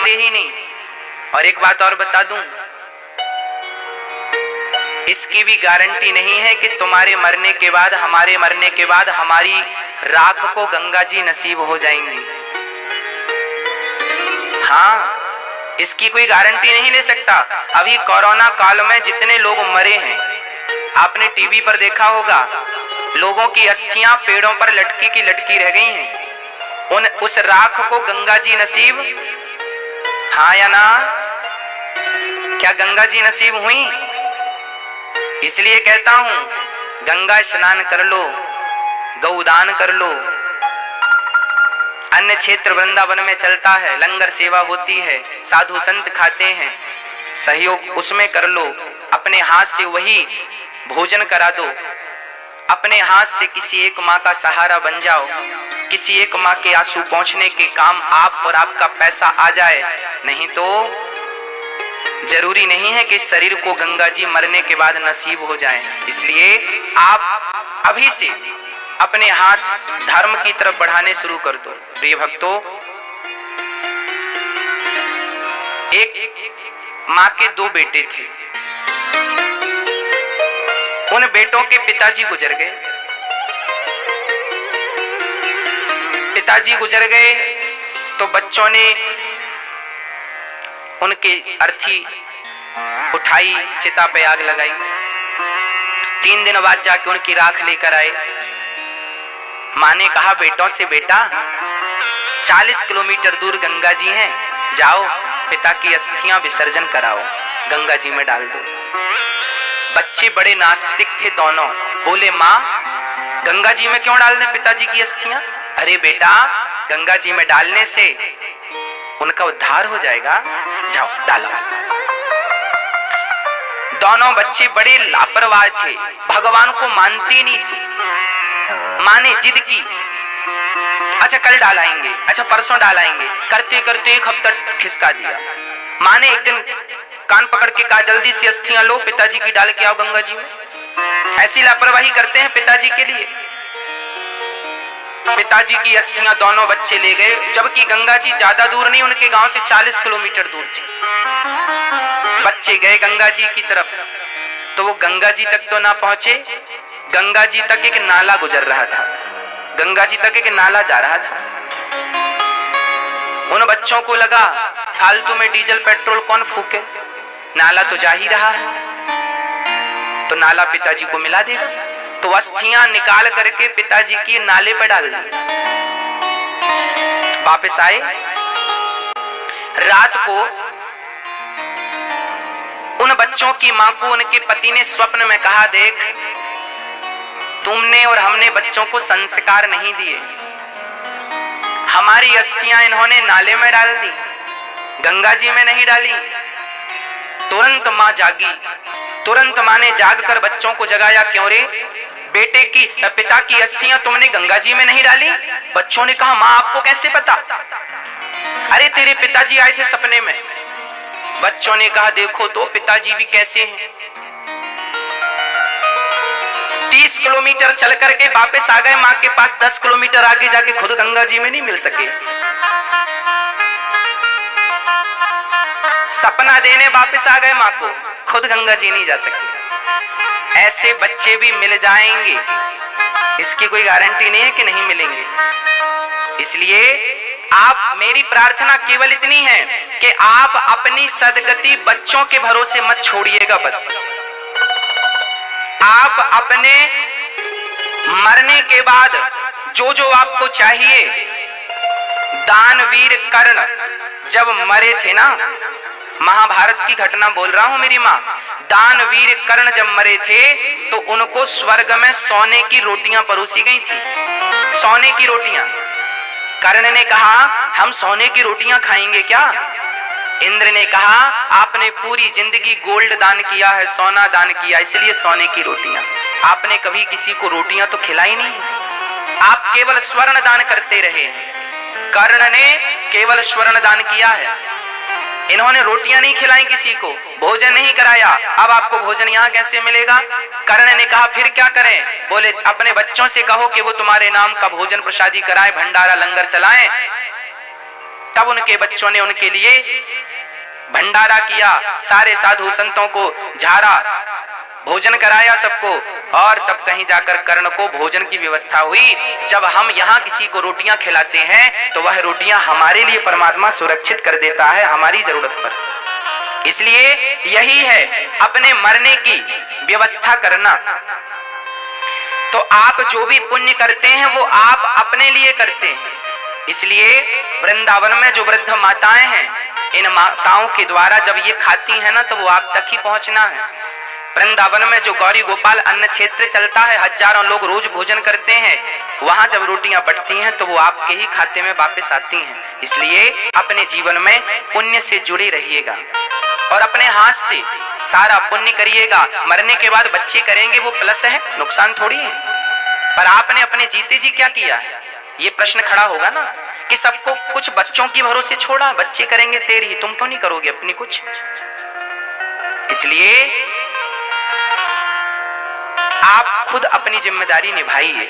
समझते ही नहीं। और एक बात और बता दूं, इसकी भी गारंटी नहीं है कि तुम्हारे मरने के बाद, हमारे मरने के बाद हमारी राख को गंगा जी नसीब हो जाएंगी। हाँ, इसकी कोई गारंटी नहीं ले सकता। अभी कोरोना काल में जितने लोग मरे हैं, आपने टीवी पर देखा होगा, लोगों की अस्थियां पेड़ों पर लटकी की लटकी रह गई हैं। उस राख को गंगा जी नसीब, हाँ या ना? क्या गंगा जी नसीब हुई? इसलिए कहता हूं, गंगा स्नान कर लो, गौदान कर लो। अन्य क्षेत्र वृंदावन में चलता है, लंगर सेवा होती है, साधु संत खाते हैं, सहयोग उसमें कर लो। अपने हाथ से वही भोजन करा दो, अपने हाथ से किसी एक माँ का सहारा बन जाओ, किसी एक माँ के आंसू पहुंचने के काम आप और आपका पैसा आ जाए। नहीं तो जरूरी नहीं है कि शरीर को गंगा जी मरने के बाद नसीब हो जाए। इसलिए आप अभी से अपने हाथ धर्म की तरफ बढ़ाने शुरू कर दो। प्रिय भक्तों, एक माँ के 2 बेटे थे। उन बेटों के पिताजी गुजर गए। पिताजी गुजर गए तो बच्चों ने उनकी अर्थी उठाई, चिता पे आग लगाई। 3 दिन बाद जाके उनकी राख लेकर आए। माँ ने कहा बेटों से, बेटा 40 किलोमीटर दूर गंगा जी हैं, जाओ पिता की अस्थियां विसर्जन कराओ, गंगा जी में डाल दो। बच्चे बड़े नास्तिक थे दोनों, बोले माँ गंगा जी में क्यों डाल दें पिताजी की अस्थियां? अरे बेटा, गंगा जी में डालने से उनका उद्धार हो जाएगा, जाओ डालो। दोनों बच्चे बड़े लापरवाह थे, भगवान को मानते नहीं थे। माँ ने जिद की, अच्छा कल डालाएंगे, अच्छा परसों डालाएंगे, करते करते 1 हफ्ता खिसका दिया। माँ ने एक दिन कान पकड़ के कहा जल्दी से अस्थियां लो, पिताजी की डाल के आओ गंगा जी में। ऐसी लापरवाही करते हैं पिताजी के लिए। पिताजी की अस्थियां दोनों बच्चे ले गए, जबकि गंगा जी ज्यादा दूर नहीं, उनके गांव से 40 किलोमीटर दूर थी। बच्चे गए गंगा जी की तरफ, तो वो गंगा जी तक तो ना पहुंचे। गंगा जी तक एक नाला गुजर रहा था, गंगा जी तक एक नाला जा रहा था। उन बच्चों को लगा फालतू में डीजल पेट्रोल कौन फूके, नाला तो जा ही रहा है, तो नाला पिताजी को मिला देगा। तो अस्थियां निकाल करके पिताजी की नाले पर डाल दी। वापस आए, रात को उन बच्चों की मां को उनके पति ने स्वप्न में कहा, देख तुमने और हमने बच्चों को संस्कार नहीं दिए, हमारी अस्थियां इन्होंने नाले में डाल दी, गंगा जी में नहीं डाली। तुरंत मां जागी, तुरंत मां ने जागकर बच्चों को जगाया, क्यों रे बेटे की, पिता की अस्थियां तुमने गंगा जी में नहीं डाली? बच्चों ने कहा मां आपको कैसे पता? अरे तेरे पिताजी आए थे सपने में। बच्चों ने कहा देखो तो पिताजी भी कैसे हैं। 30 किलोमीटर चल करके वापस आ गए मां के पास, 10 किलोमीटर आगे जाके खुद गंगा जी में नहीं मिल सके। सपना देने वापस आ गए मां को, खुद गंगा जी नहीं जा सके। ऐसे बच्चे भी मिल जाएंगे, इसकी कोई गारंटी नहीं है कि नहीं मिलेंगे। इसलिए आप, मेरी प्रार्थना केवल इतनी है कि आप अपनी सदगति बच्चों के भरोसे मत छोड़िएगा। बस आप अपने मरने के बाद जो जो आपको चाहिए, दानवीर कर्ण जब मरे थे ना, महाभारत की घटना बोल रहा हूं मेरी मां, दानवीर कर्ण जब मरे थे तो उनको स्वर्ग में सोने की रोटियां परोसी गई थी, सोने की रोटियां। कर्ण ने कहा हम सोने की रोटियां खाएंगे क्या? इंद्र ने कहा आपने पूरी जिंदगी गोल्ड दान किया है, सोना दान किया, इसलिए सोने की रोटियां। आपने कभी किसी को रोटियां तो खिलाई नहीं, आप केवल स्वर्ण दान करते रहे। कर्ण ने केवल स्वर्ण दान किया है, इन्होंने रोटियां नहीं खिलाई किसी को, भोजन नहीं कराया। अब आपको भोजन यहाँ कैसे मिलेगा? कर्ण ने कहा फिर क्या करें? बोले अपने बच्चों से कहो कि वो तुम्हारे नाम का भोजन प्रसादी कराएं, भंडारा लंगर चलाएं। तब उनके बच्चों ने उनके लिए भंडारा किया, सारे साधु संतों को झाड़ा, भोजन कराया सबको, और तब कहीं जाकर कर्ण को भोजन की व्यवस्था हुई। जब हम यहाँ किसी को रोटियां खिलाते हैं तो वह रोटियां हमारे लिए परमात्मा सुरक्षित कर देता है हमारी जरूरत पर। इसलिए यही है अपने मरने की व्यवस्था करना। तो आप जो भी पुण्य करते हैं वो आप अपने लिए करते हैं। इसलिए वृंदावन में जो वृद्ध माताएं हैं, इन माताओं के द्वारा जब ये खाती हैं ना तो वो आप तक ही पहुंचना है। वृंदावन में जो गौरी गोपाल अन्न क्षेत्र चलता है, हजारों लोग रोज भोजन करते हैं, वहां जब रोटियां बटती हैं तो वो आपके ही खाते में वापस आती हैं। इसलिए अपने जीवन में पुण्य से जुड़े रहिएगा और अपने हाथ से सारा पुण्य करिएगा। मरने के बाद बच्चे करेंगे वो प्लस है, नुकसान थोड़ी है। पर आपने अपने जीते जी क्या किया है, ये प्रश्न खड़ा होगा ना कि सबको कुछ बच्चों की भरोसे छोड़ा, बच्चे करेंगे तेरी ही, तुम क्यों नहीं करोगे अपनी कुछ। इसलिए आप खुद अपनी जिम्मेदारी निभाइए।